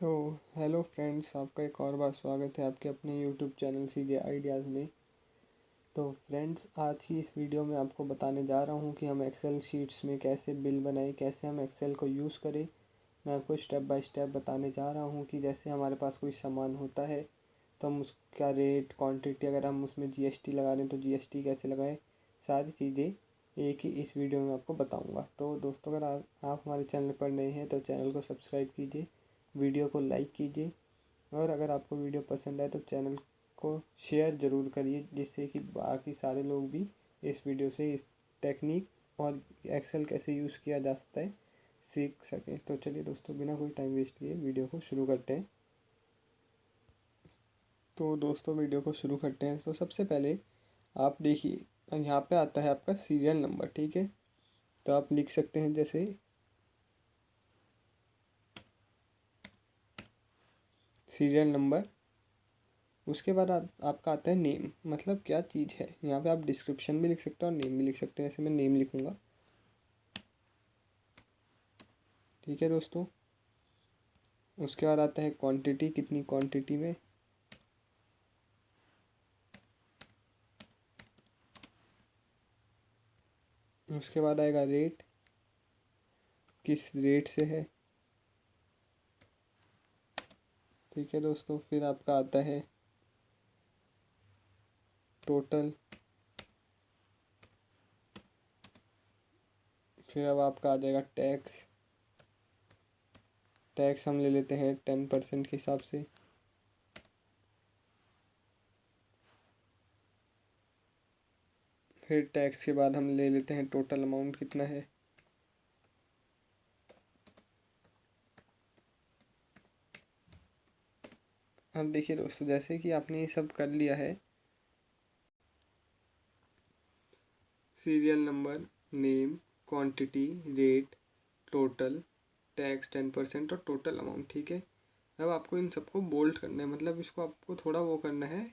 तो hello friends, आपका एक और बार स्वागत है आपके अपने यूट्यूब चैनल सीजे आइडियाज़ में। तो फ्रेंड्स, आज की इस वीडियो में आपको बताने जा रहा हूँ कि हम एक्सेल शीट्स में कैसे बिल बनाएं, कैसे हम एक्सेल को यूज़ करें। मैं आपको स्टेप बाय स्टेप बताने जा रहा हूँ कि जैसे हमारे पास कोई सामान होता है तो हम उसका रेट, क्वांटिटी, अगर हम उसमें जीएसटी लगा दें तो जीएसटी कैसे लगाएं, सारी चीज़ें एक ही इस वीडियो में आपको बताऊँगा। तो दोस्तों, अगर आप हमारे चैनल पर नए हैं तो चैनल को सब्सक्राइब कीजिए, वीडियो को लाइक कीजिए और अगर आपको वीडियो पसंद आए तो चैनल को शेयर ज़रूर करिए, जिससे कि बाकी सारे लोग भी इस वीडियो से इस टेक्निक और एक्सेल कैसे यूज़ किया जा सकता है सीख सकें। तो चलिए दोस्तों, बिना कोई टाइम वेस्ट किए वीडियो को शुरू करते हैं। तो दोस्तों, वीडियो को शुरू करते हैं। तो सबसे पहले आप देखिए, यहाँ पे आता है आपका सीरियल नंबर, ठीक है। तो आप लिख सकते हैं जैसे सीरियल नंबर। उसके बाद आपका आता है नेम, मतलब क्या चीज़ है। यहाँ पे आप डिस्क्रिप्शन भी लिख सकते हो और नेम भी लिख सकते हैं। ऐसे मैं नेम लिखूँगा, ठीक है दोस्तों। उसके बाद आता है क्वांटिटी, कितनी क्वांटिटी में। उसके बाद आएगा रेट, किस रेट से है, ठीक है दोस्तों। फिर आपका आता है टोटल। फिर अब आपका आ जाएगा टैक्स। टैक्स हम ले लेते हैं 10% के हिसाब से। फिर टैक्स के बाद हम ले लेते हैं टोटल अमाउंट कितना है। अब देखिए दोस्तों, जैसे कि आपने ये सब कर लिया है, serial number, name, quantity, rate, total, tax 10% और टोटल अमाउंट, ठीक है। अब आपको इन सबको बोल्ड करना है, मतलब इसको आपको थोड़ा वो करना है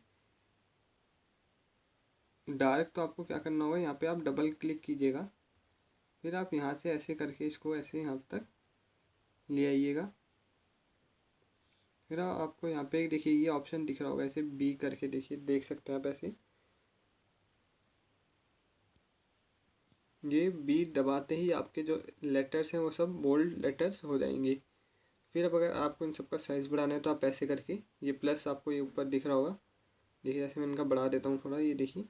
डार्क। तो आपको क्या करना होगा, यहाँ पे आप डबल क्लिक कीजिएगा। फिर आप यहाँ से ऐसे करके इसको ऐसे यहाँ तक ले आइएगा। फिर आपको यहाँ पे देखिए ये ऑप्शन दिख रहा होगा, ऐसे बी करके देखिए, देख सकते हैं आप ऐसे। ये बी दबाते ही आपके जो लेटर्स हैं वो सब बोल्ड लेटर्स हो जाएंगे। फिर अब अगर आपको इन सबका साइज़ बढ़ाना है तो आप ऐसे करके, ये प्लस आपको ये ऊपर दिख रहा होगा, देखिए जैसे मैं इनका बढ़ा देता हूँ थोड़ा, ये देखिए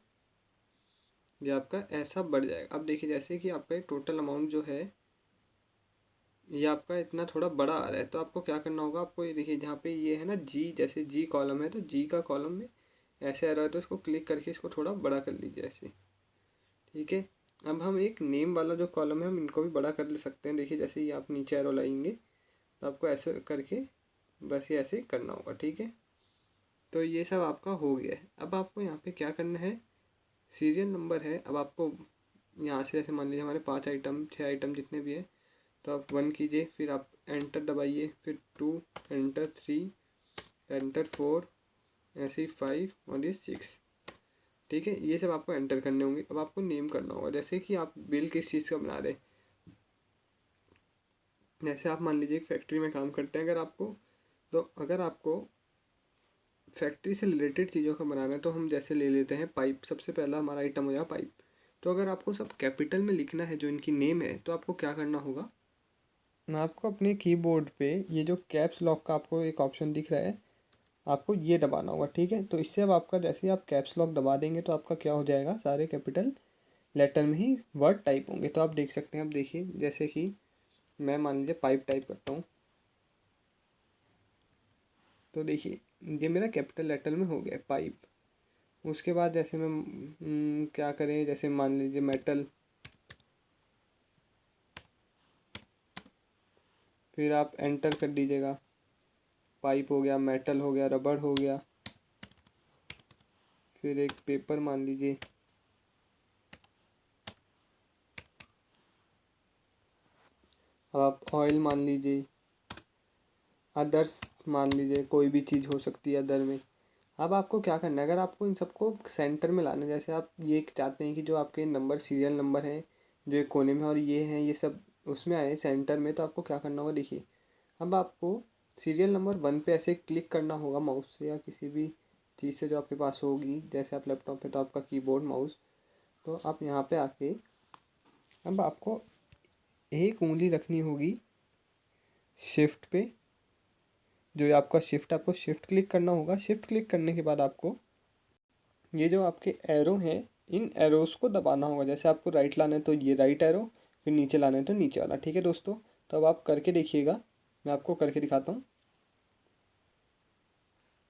ये आपका ऐसा बढ़ जाएगा। अब देखिए जैसे कि आपका टोटल अमाउंट जो है ये आपका इतना थोड़ा बड़ा आ रहा है, तो आपको क्या करना होगा, आपको ये देखिए जहाँ पे ये है ना जी, जैसे जी कॉलम है तो जी का कॉलम में ऐसे आ रहा है, तो इसको क्लिक करके इसको थोड़ा बड़ा कर लीजिए ऐसे, ठीक है। अब हम एक नेम वाला जो कॉलम है हम इनको भी बड़ा कर ले सकते हैं। देखिए जैसे ये आप नीचे एरो लाएंगे तो आपको ऐसे करके बस ये ऐसे करना होगा, ठीक है। तो ये सब आपका हो गया है। अब आपको यहाँ पे क्या करना है, सीरियल नंबर है। अब आपको यहाँ से जैसे मान लीजिए हमारे 5 आइटम 6 आइटम जितने भी हैं, तो आप 1 कीजिए, फिर आप एंटर दबाइए, फिर 2, एंटर 3, एंटर 4, ऐसे ही 5 और ये 6, ठीक है। ये सब आपको एंटर करने होंगे। अब आपको नेम करना होगा, जैसे कि आप बिल किस चीज़ का बना रहे हैं। जैसे आप मान लीजिए एक फैक्ट्री में काम करते हैं, अगर आपको फैक्ट्री से रिलेटेड चीज़ों का बनाना है तो हम जैसे ले लेते हैं पाइप। सबसे पहला हमारा आइटम हो जाए पाइप। तो अगर आपको सब कैपिटल में लिखना है जो इनकी नेम है, तो आपको क्या करना होगा, आपको अपने कीबोर्ड पे ये जो कैप्स लॉक का आपको एक ऑप्शन दिख रहा है, आपको ये दबाना होगा, ठीक है। तो इससे अब आपका जैसे ही आप कैप्स लॉक दबा देंगे तो आपका क्या हो जाएगा, सारे कैपिटल लेटर में ही वर्ड टाइप होंगे। तो आप देख सकते हैं, अब देखिए जैसे कि मैं मान लीजिए पाइप टाइप करता हूँ, तो देखिए ये मेरा कैपिटल लेटर में हो गया पाइप। उसके बाद जैसे मैं क्या करें, जैसे मान लीजिए मेटल, फिर आप एंटर कर दीजिएगा। पाइप हो गया, मेटल हो गया, रबड़ हो गया, फिर एक पेपर मान लीजिए, अब आप ऑयल मान लीजिए, अदर्स मान लीजिए, कोई भी चीज़ हो सकती है अदर में। अब आपको क्या करना है, अगर आपको इन सबको सेंटर में लाना है, जैसे आप ये चाहते हैं कि जो आपके नंबर सीरियल नंबर हैं जो एक कोने में और ये हैं ये सब उसमें आए सेंटर में, तो आपको क्या करना होगा, देखिए अब आपको सीरियल नंबर 1 पे ऐसे क्लिक करना होगा माउस से या किसी भी चीज़ से जो आपके पास होगी। जैसे आप लैपटॉप पे तो आपका कीबोर्ड माउस, तो आप यहाँ पे आके अब आपको एक उंगली रखनी होगी शिफ्ट पे। जो ये आपका शिफ्ट, आपको शिफ्ट क्लिक करना होगा। शिफ्ट क्लिक करने के बाद आपको ये जो आपके एरो हैं, इन एरोस को दबाना होगा। जैसे आपको राइट लाना है तो ये राइट एरो, फिर नीचे लाना है तो नीचे वाला। ठीक है दोस्तों, तो अब आप करके देखिएगा, मैं आपको करके दिखाता हूँ।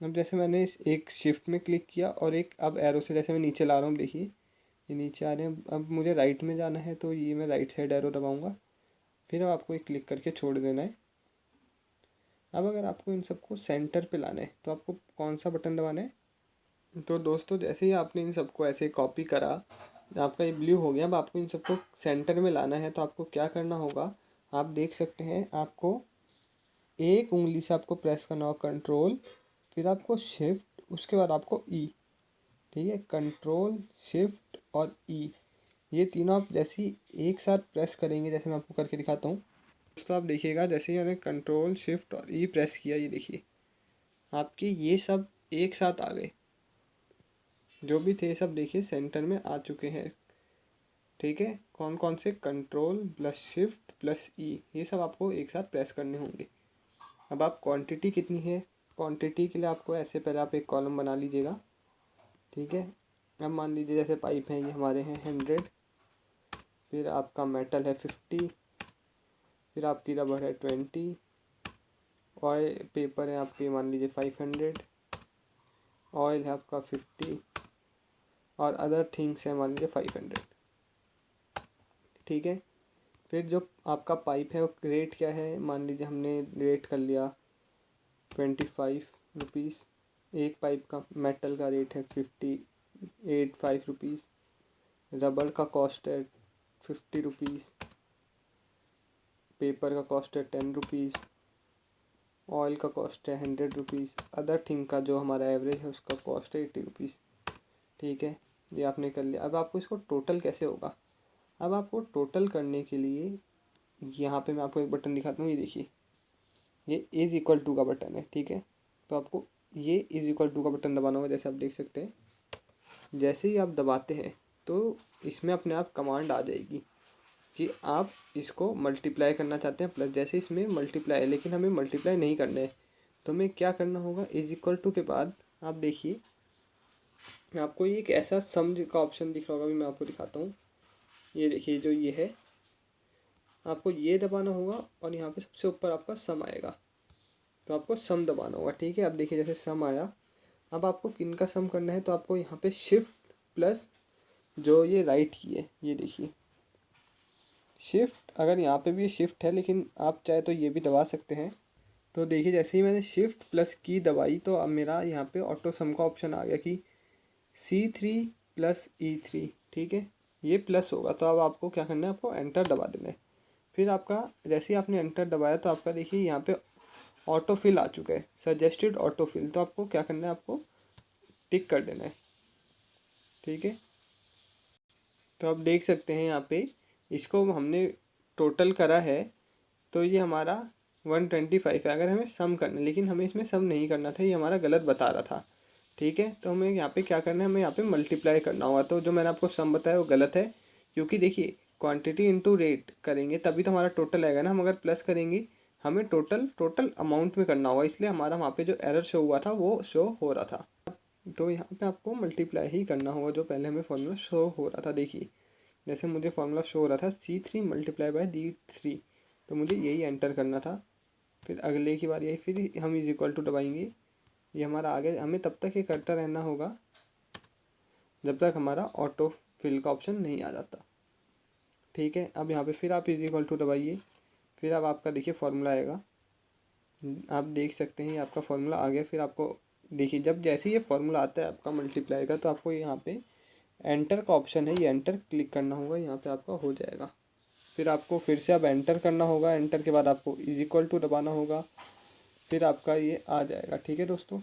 अब जैसे मैंने इस एक शिफ्ट में क्लिक किया और एक अब एरो से जैसे मैं नीचे ला रहा हूँ, देखिए ये नीचे आ रहे हैं। अब मुझे राइट में जाना है तो ये मैं राइट साइड एरो दबाऊँगा, फिर अब आपको एक क्लिक करके छोड़ देना है। अब अगर आपको इन सबको सेंटर पे लाना है तो आपको कौन सा बटन दबाना है? तो दोस्तों जैसे ही आपने इन सबको ऐसे कॉपी करा, आपका ये ब्लू हो गया। अब आपको इन सबको सेंटर में लाना है तो आपको क्या करना होगा, आप देख सकते हैं, आपको एक उंगली से आपको प्रेस करना होगा कंट्रोल, फिर आपको शिफ्ट, उसके बाद आपको ई। ठीक है, कंट्रोल शिफ्ट और ई, ये तीनों आप जैसे ही एक साथ प्रेस करेंगे, जैसे मैं आपको करके दिखाता हूँ। दोस्तों आप देखिएगा, जैसे ही मैंने कंट्रोल शिफ्ट और ई प्रेस किया, ये देखिए आपके ये सब एक साथ आ गए। जो भी थे सब देखिए सेंटर में आ चुके हैं। ठीक है, कौन कौन से? कंट्रोल प्लस शिफ्ट प्लस ई, ये सब आपको एक साथ प्रेस करने होंगे। अब आप क्वांटिटी कितनी है, क्वांटिटी के लिए आपको ऐसे पहले आप एक कॉलम बना लीजिएगा। ठीक है, अब मान लीजिए जैसे पाइप हैं, ये हमारे हैं 100, फिर आपका मेटल है 50, फिर आपकी रबर है 20, ऑयल पेपर है आपके मान लीजिए 500, ऑयल है आपका 50 और अदर थिंग्स है मान लीजिए 500। ठीक है, फिर जो आपका पाइप है वो रेट क्या है, मान लीजिए हमने रेट कर लिया 25 रुपीज़। एक पाइप का मेटल का रेट है 5रुपीज़। रबड़ का कॉस्ट है 50 रुपीज़। पेपर का कॉस्ट है 10 रुपीज़। ऑयल का कॉस्ट है 100 रुपीज़। अदर थिंग का जो हमारा एवरेज है उसका कॉस्ट है 80 रुपीज़। ठीक है, ये आपने कर लिया। अब आपको इसको टोटल कैसे होगा, अब आपको टोटल करने के लिए यहाँ पे मैं आपको एक बटन दिखाता हूँ। ये देखिए, ये इज़ इक्वल टू का बटन है। ठीक है, तो आपको ये इज़ इक्वल टू का बटन दबाना होगा। जैसे आप देख सकते हैं, जैसे ही आप दबाते हैं तो इसमें अपने आप कमांड आ जाएगी कि आप इसको मल्टीप्लाई करना चाहते हैं प्लस। जैसे इसमें मल्टीप्लाई है लेकिन हमें मल्टीप्लाई नहीं करना है, तो हमें क्या करना होगा, इज़ इक्वल टू के बाद आप देखिए आपको ये एक ऐसा सम का ऑप्शन दिख रहा होगा, अभी मैं आपको दिखाता हूँ। ये देखिए जो ये है, आपको ये दबाना होगा और यहाँ पे सबसे ऊपर आपका सम आएगा, तो आपको सम दबाना होगा। ठीक है, अब देखिए जैसे सम आया, अब आपको किन का सम करना है, तो आपको यहाँ पे शिफ्ट प्लस जो ये राइट की है, ये देखिए शिफ्ट, अगर यहाँ पे भी शिफ्ट है लेकिन आप चाहे तो ये भी दबा सकते हैं। तो देखिए जैसे ही मैंने शिफ्ट प्लस की दबाई तो अब मेरा यहाँ पे ऑटो सम का ऑप्शन आ गया कि C3 प्लस E3। ठीक है, ये प्लस होगा तो अब आपको क्या करना है, आपको एंटर दबा देना है। फिर आपका जैसे ही आपने एंटर दबाया तो आपका देखिए यहाँ पे ऑटो फिल आ चुका है, सजेस्टेड ऑटो फिल। तो आपको क्या करना है, आपको टिक कर देना है। ठीक है, तो आप देख सकते हैं यहाँ पे इसको हमने टोटल करा है तो ये हमारा 125 है। अगर हमें सम करना है, लेकिन हमें इसमें सम नहीं करना था, ये हमारा गलत बता रहा था। ठीक है, तो हमें यहाँ पे क्या करना है, हमें यहाँ पे मल्टीप्लाई करना होगा। तो जो मैंने आपको सम बताया वो गलत है, क्योंकि देखिए क्वांटिटी इनटू रेट करेंगे तभी तो हमारा टोटल आएगा ना। हम अगर प्लस करेंगे, हमें टोटल टोटल अमाउंट में करना होगा, इसलिए हमारा वहाँ पे जो एरर शो हुआ था वो शो हो रहा था। तो यहाँ पे आपको मल्टीप्लाई ही करना होगा, जो पहले हमें फॉर्मूला शो हो रहा था। देखिए जैसे मुझे फॉर्मूला शो हो रहा था C3 मल्टीप्लाई बाय D3, तो मुझे यही एंटर करना था। फिर अगले की बार यही, फिर हम इज इक्वल टू दबाएंगे, ये हमारा आगे। हमें तब तक ये करता रहना होगा जब तक हमारा ऑटो फिल का ऑप्शन नहीं आ जाता। ठीक है, अब यहाँ पे फिर आप इज इक्वल टू दबाइए, फिर अब आपका देखिए फॉर्मूला आएगा। आप देख सकते हैं ये आपका फॉर्मूला आ गया। फिर आपको देखिए जब जैसे ये फॉर्मूला आता है आपका मल्टीप्लाई का, तो आपको यहाँ पे एंटर का ऑप्शन है, ये एंटर क्लिक करना होगा, यहाँ पे आपका हो जाएगा। फिर आपको फिर से अब एंटर करना होगा, एंटर के बाद आपको इज इक्वल टू दबाना होगा, फिर आपका ये आ जाएगा। ठीक है दोस्तों,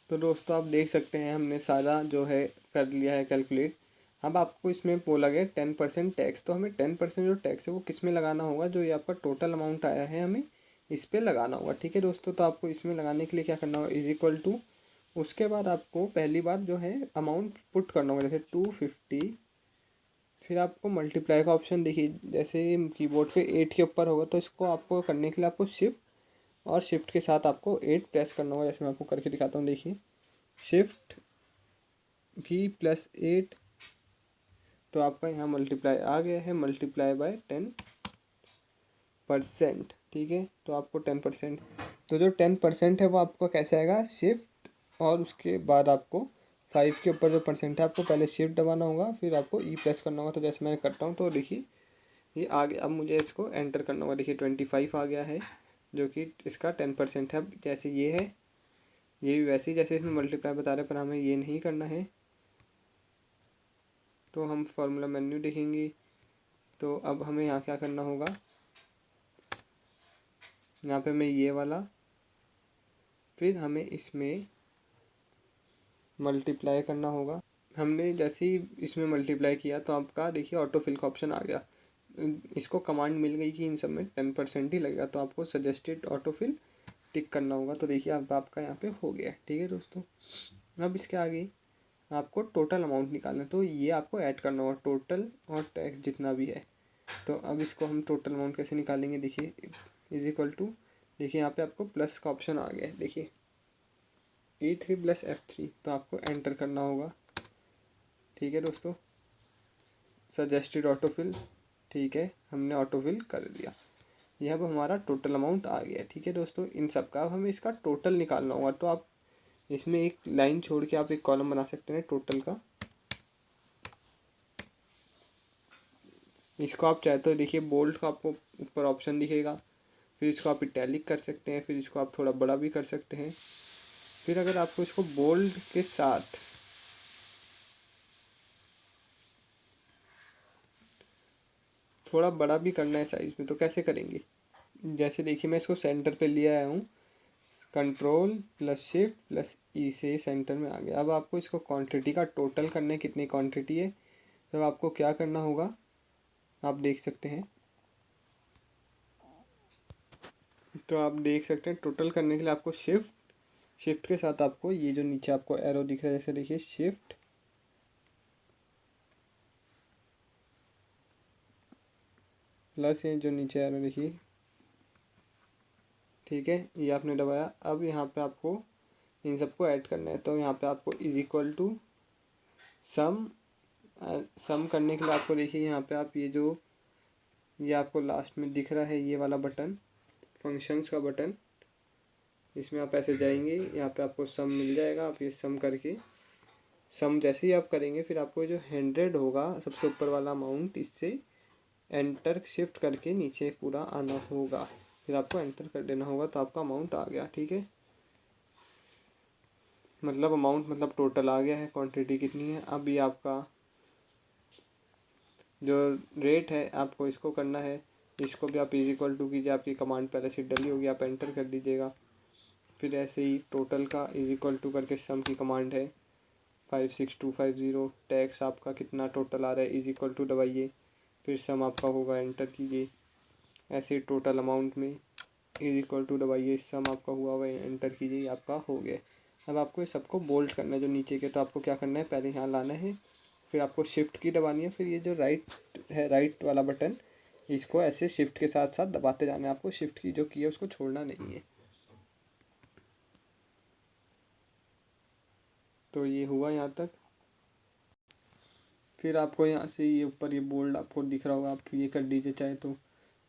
तो दोस्तों आप देख सकते हैं हमने सारा जो है कर लिया है कैलकुलेट। अब आपको इसमें बोला गया 10% टैक्स, तो हमें 10% जो टैक्स है वो किस में लगाना होगा, जो ये आपका टोटल अमाउंट आया है हमें इस पर लगाना होगा। ठीक है दोस्तों, तो आपको इसमें लगाने के लिए क्या करना होगा, इज इक्वल टू, उसके बाद आपको पहली बार जो है अमाउंट पुट करना होगा, जैसे 250, फिर आपको मल्टीप्लाई का ऑप्शन देखिए, जैसे कीबोर्ड पे 8 के ऊपर होगा, तो इसको आपको करने के लिए आपको शिफ्ट और शिफ्ट के साथ आपको 8 प्रेस करना होगा। जैसे मैं आपको करके दिखाता हूँ, देखिए शिफ्ट की +8, तो आपका यहाँ मल्टीप्लाई आ गया है, मल्टीप्लाई बाय 10%। ठीक है, तो आपको 10%, तो जो 10% है वो आपको कैसे आएगा, शिफ्ट और उसके बाद आपको 5 के ऊपर जो परसेंट है आपको पहले शिफ्ट दबाना होगा, फिर आपको ई प्रेस करना होगा। तो जैसे मैं करता हूँ, तो देखिए ये आ गया। अब मुझे इसको एंटर करना होगा, देखिए 25 आ गया है, जो कि इसका 10% है। अब जैसे ये है, ये भी वैसे ही जैसे इसमें मल्टीप्लाई बता रहे, पर हमें ये नहीं करना है। तो हम फार्मूला मेन्यू देखेंगे, तो अब हमें यहाँ क्या करना होगा, यहाँ पे हमें ये वाला, फिर हमें इसमें मल्टीप्लाई करना होगा। हमने जैसे ही इसमें मल्टीप्लाई किया तो आपका देखिए ऑटो फिल का ऑप्शन आ गया। इसको कमांड मिल गई कि इन सब में 10% ही लगेगा, तो आपको सजेस्टेड ऑटो फिल टिक करना होगा। तो देखिए अब आपका यहाँ पे हो गया। ठीक है दोस्तों, अब इसके आगे आपको टोटल अमाउंट निकालना है, तो ये आपको ऐड करना होगा, टोटल और टैक्स जितना भी है। तो अब इसको हम टोटल अमाउंट कैसे निकालेंगे, देखिए इज इक्वल टू, देखिए यहाँ पे आपको प्लस का ऑप्शन आ गया है, देखिए E3 + F3, तो आपको एंटर करना होगा। ठीक है दोस्तों, सजेस्टेड ऑटोफिल, ठीक है हमने ऑटोफिल कर दिया। यह अब हमारा टोटल अमाउंट आ गया। ठीक है दोस्तों, इन सब का अब हमें इसका टोटल निकालना होगा। तो आप इसमें एक लाइन छोड़ के आप एक कॉलम बना सकते हैं टोटल का। इसको आप चाहे तो देखिए बोल्ड का आपको ऊपर ऑप्शन दिखेगा, फिर इसको आप इटैलिक कर सकते हैं, फिर इसको आप थोड़ा बड़ा भी कर सकते हैं। फिर अगर आपको इसको बोल्ड के साथ थोड़ा बड़ा भी करना है साइज में, तो कैसे करेंगे, जैसे देखिए मैं इसको सेंटर पे ले आया हूँ, Ctrl+Shift+E से सेंटर में आ गया। अब आपको इसको क्वांटिटी का टोटल करना है, कितनी क्वांटिटी है, तब आपको क्या करना होगा, आप देख सकते हैं। तो आप देख सकते हैं टोटल करने के लिए आपको शिफ्ट के साथ आपको ये जो नीचे आपको एरो दिख रहा है, जैसे देखिए शिफ्ट प्लस ये जो नीचे एरो देखिए, ठीक है ये आपने दबाया। अब यहाँ पे आपको इन सबको ऐड करना है, तो यहाँ पे आपको इज इक्वल टू सम करने के लिए आपको देखिए यहाँ पे आप ये आपको लास्ट में दिख रहा है ये वाला बटन, फंक्शंस का बटन, इसमें आप ऐसे जाएंगे, यहाँ पे आपको सम मिल जाएगा। आप ये सम करके, सम जैसे ही आप करेंगे, फिर आपको जो 100 होगा सबसे ऊपर वाला अमाउंट, इससे एंटर शिफ्ट करके नीचे पूरा आना होगा, फिर आपको एंटर कर देना होगा, तो आपका अमाउंट आ गया। ठीक है, मतलब अमाउंट मतलब टोटल आ गया है, क्वांटिटी कितनी है। अब ये आपका जो रेट है आपको इसको करना है, इसको भी आप इज इक्वल टू कीजिए, आपकी कमांड पहले से डली होगी, आप एंटर कर दीजिएगा। फिर ऐसे ही टोटल का इज इक्वल टू करके सम की कमांड है 56250, टैक्स आपका कितना टोटल आ रहा है, इज इक्वल टू दबाइए, फिर सम आपका होगा, एंटर कीजिए। ऐसे ही टोटल अमाउंट में इज इक्वल टू दबाइए, सम आपका हुआ हुआ एंटर कीजिए, आपका हो गया। अब आपको ये सबको बोल्ड करना है जो नीचे के, तो आपको क्या करना है, पहले यहाँ लाना है, फिर आपको शिफ्ट की दबानी है, फिर ये जो राइट है, राइट वाला बटन, इसको ऐसे शिफ्ट के साथ साथ दबाते जाना है। आपको शिफ्ट की जो की है उसको छोड़ना नहीं है। तो ये हुआ यहाँ तक। फिर आपको यहाँ से ये ऊपर ये बोल्ड आपको दिख रहा होगा, आप ये कर दीजिए चाहे तो।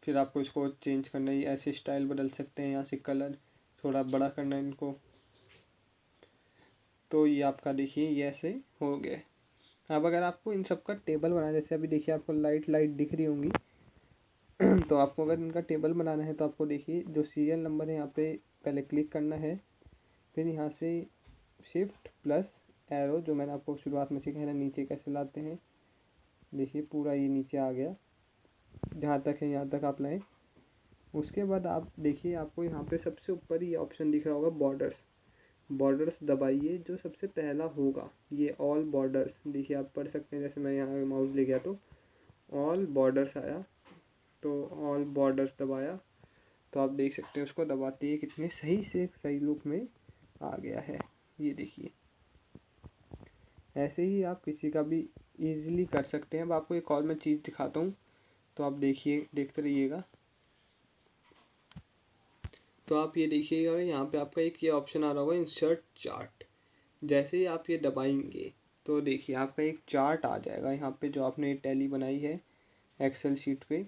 फिर आपको इसको चेंज करना है, ऐसे स्टाइल बदल सकते हैं, यहाँ से कलर थोड़ा बड़ा करना है इनको। तो ये आपका देखिए ये ऐसे हो गए। अब अगर आपको इन सब का टेबल बनाना, जैसे अभी देखिए आपको लाइट दिख रही होंगी तो आपको अगर इनका टेबल बनाना है, तो आपको देखिए जो सीरियल नंबर है यहाँ पे पहले क्लिक करना है, फिर यहाँ से शिफ्ट प्लस एरो, जो मैंने आपको शुरुआत में सिखाया नीचे कैसे लाते हैं, देखिए पूरा ये नीचे आ गया, जहाँ तक है यहाँ तक आप लाएँ। उसके बाद आप देखिए आपको यहाँ पे सबसे ऊपर ये ऑप्शन दिख रहा होगा बॉर्डर्स दबाइए, जो सबसे पहला होगा ये ऑल बॉर्डर्स, देखिए आप पढ़ सकते हैं। जैसे मैं यहाँ माउस ले गया तो ऑल बॉर्डर्स आया, तो ऑल बॉर्डर्स दबाया, तो आप देख सकते हैं उसको दबाते ही कितने सही लुक में आ गया है। ये देखिए, ऐसे ही आप किसी का भी इजीली कर सकते हैं। अब आपको एक और मैं चीज़ दिखाता हूँ, तो आप देखते रहिएगा। तो आप ये देखिएगा, यहाँ पे आपका एक ये ऑप्शन आ रहा होगा इंसर्ट चार्ट। जैसे ही आप ये दबाएंगे तो देखिए आपका एक चार्ट आ जाएगा यहाँ पे, जो आपने टैली बनाई है एक्सेल शीट पे।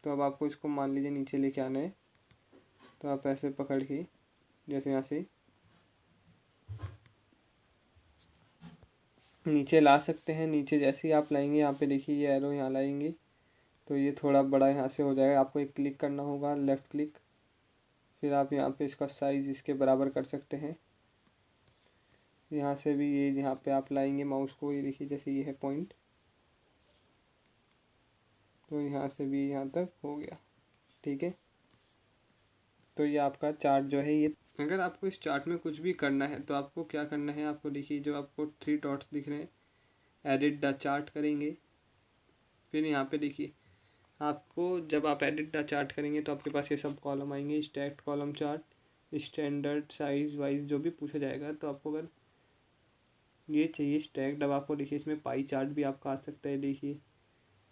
तो अब आपको इसको मान लीजिए नीचे लेके आना है, तो आप ऐसे पकड़ के जैसे यहाँ से नीचे ला सकते हैं। नीचे जैसे ही आप लाएंगे, यहाँ पे देखिए ये एरो यहाँ लाएंगे तो ये थोड़ा बड़ा यहाँ से हो जाएगा। आपको एक क्लिक करना होगा, लेफ़्ट क्लिक, फिर आप यहाँ पे इसका साइज़ इसके बराबर कर सकते हैं। यहाँ से भी ये यहाँ पे आप लाएंगे माउस को, ये देखिए जैसे ये है पॉइंट, तो यहाँ से भी यहाँ तक हो गया। ठीक है, तो ये आपका चार्ट जो है ये। अगर आपको इस चार्ट में कुछ भी करना है तो आपको क्या करना है, आपको देखिए जो आपको 3 डॉट्स दिख रहे हैं, एडिट द चार्ट करेंगे। फिर यहाँ पे देखिए आपको जब आप एडिट द चार्ट करेंगे तो आपके पास ये सब कॉलम आएंगे, stacked column chart, standard, size wise जो भी पूछा जाएगा। तो आपको अगर ये चाहिए स्टैक्ड, अब आपको देखिए इसमें पाई चार्ट भी आपका आ सकता है। देखिए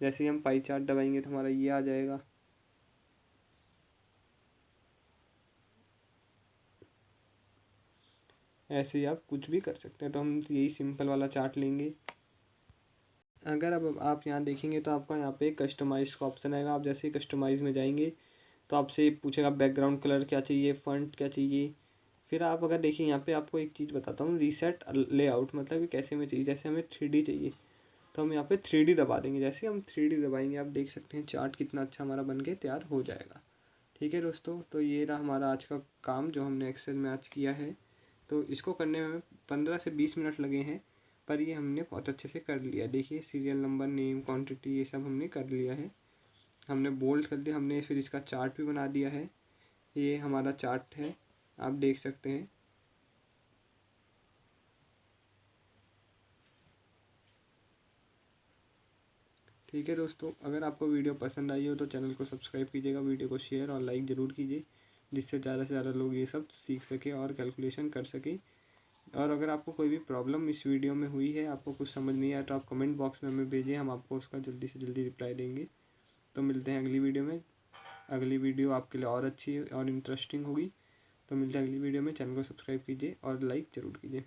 जैसे ही हम पाई चार्ट दबाएंगे तो हमारा ये आ जाएगा। ऐसे ही आप कुछ भी कर सकते हैं। तो हम यही सिंपल वाला चार्ट लेंगे। अगर अब आप यहाँ देखेंगे तो आपका यहाँ पे कस्टमाइज़ का ऑप्शन आएगा। आप जैसे ही कस्टमाइज़ में जाएंगे तो आपसे पूछेगा बैकग्राउंड कलर क्या चाहिए, फ़ॉन्ट क्या चाहिए। फिर आप अगर देखिए यहाँ पे आपको एक चीज़ बताता हूँ, रीसेट लेआउट, मतलब कि कैसे में चाहिए। जैसे हमें 3D चाहिए तो हम यहाँ पे 3D दबा देंगे। जैसे ही हम 3D दबाएंगे आप देख सकते हैं चार्ट कितना अच्छा हमारा बन के तैयार हो जाएगा। ठीक है दोस्तों, तो ये रहा हमारा आज का काम जो हमने एक्सेल में आज किया है। तो इसको करने में हमें 15 से 20 मिनट लगे हैं, पर ये हमने बहुत अच्छे से कर लिया। देखिए सीरियल नंबर, नेम, क्वांटिटी, ये सब हमने कर लिया है। हमने बोल्ड कर दिया, हमने फिर इसका चार्ट भी बना दिया है। ये हमारा चार्ट है, आप देख सकते हैं। ठीक है दोस्तों, अगर आपको वीडियो पसंद आई हो तो चैनल को सब्सक्राइब कीजिएगा, वीडियो को शेयर और लाइक ज़रूर कीजिए, जिससे ज़्यादा से ज़्यादा लोग ये सब सीख सकें और कैलकुलेशन कर सकें। और अगर आपको कोई भी प्रॉब्लम इस वीडियो में हुई है, आपको कुछ समझ नहीं आया, तो आप कमेंट बॉक्स में हमें भेजिए, हम आपको उसका जल्दी से जल्दी रिप्लाई देंगे। तो मिलते हैं अगली वीडियो में। अगली वीडियो आपके लिए और अच्छी और इंटरेस्टिंग होगी। तो मिलते हैं अगली वीडियो में। चैनल को सब्सक्राइब कीजिए और लाइक ज़रूर कीजिए।